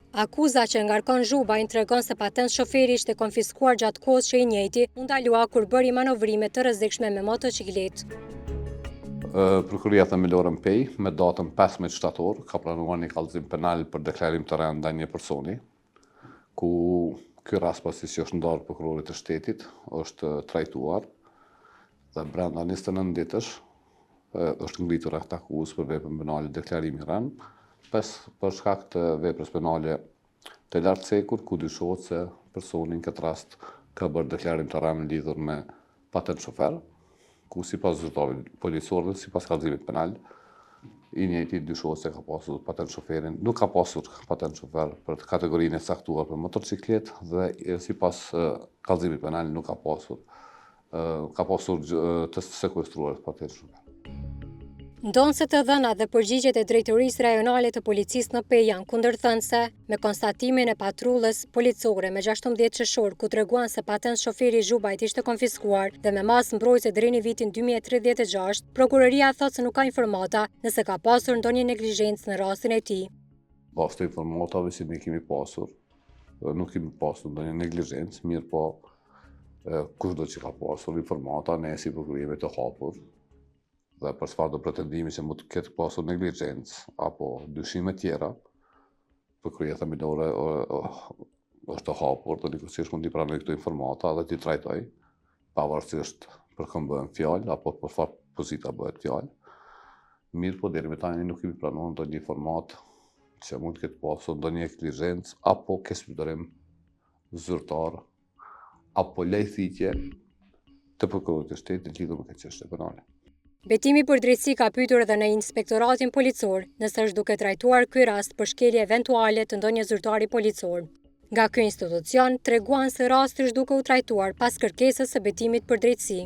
Akuza që ngarkon Zhubajin tregon se patent shoferi ishte konfiskuar gjatë kohës që i njëjti u ndalua kur bëri manovrime të rrezikshme me motociklet. Prokuria Themelore Mpej me datën 15 shtator ka planuar një kallëzim penal për deklarim të rënd ndaj një personi, ku ky rast pasi që është ndarë prokurorit të shtetit, është trajtuar dhe brenda 29 ditësh është ngritur akt akuzë për veprën penale deklarimi rënd, për shkak të veprës penale të lartëcekur, ku dyshohet se personi në këtë rast ka bërë deklarim të rënd lidhur me patent shofer, ku sipas zyrtarit policor dhe sipas kallëzimit penal, i njëjti dyshohet se ka pasur patent shoferin, nuk ka pasur patent shofer për kategorinë e caktuar për motociklet dhe sipas kallëzimit penal nuk ka pasur të sekuestruar patent shofer. Ndonë se të dhënat dhe përgjigjet e drejtorisë rajonale të policisë në Pejë janë kundërthënëse, me konstatimin e patrullës policore me 16 qershor ku treguan se patent shoferi Zhubajt ishte konfiskuar dhe me masë mbrojtëse deri në vitin 2036, prokuroria thotë se nuk ka informata nëse ka pasur ndonjë neglizhencë në rastin e tij. Pas të informatave që ne kemi pasur, nuk kemi pasur ndonjë neglizhencë, mirë po kushdo që ka pasur informata, ne si prokurime të hapur, dhe për çfarë do pretendimi që mund të ketë pasur neglizhencë apo dyshime tjera, Prokuria Themelore është e hapur dhe dikush mund t'i pranojë këto informata dhe t'i trajtoj, pavarësisht për kë bëhen fjalë apo për çfarë pozita bëhet fjalë. Mirë po deri me tani nuk kemi pranuar ndonjë informat që mund të ketë pasur ndonjë neglizhencë apo keqëpërdorim zyrtar apo lejthitje të prokurorit të shtetit lidhur me këtë çështje penale. Betimi për drejtësi ka pyetur edhe në inspektoratin policor nëse është duke trajtuar ky rast për shkelje eventuale të ndonjë zyrtari policor. Nga ky institucion treguan se rasti është duke u trajtuar pas kërkesës së betimit për drejtësi.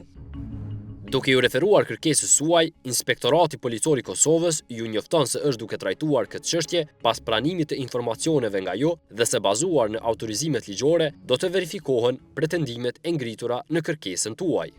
Duke ju referuar kërkesës suaj, Inspektorati Policor i Kosovës ju njofton se është duke trajtuar këtë çështje pas pranimit të informacioneve nga ju dhe se bazuar në autorizimet ligjore do të verifikohen pretendimet e ngritura në kërkesën tuaj.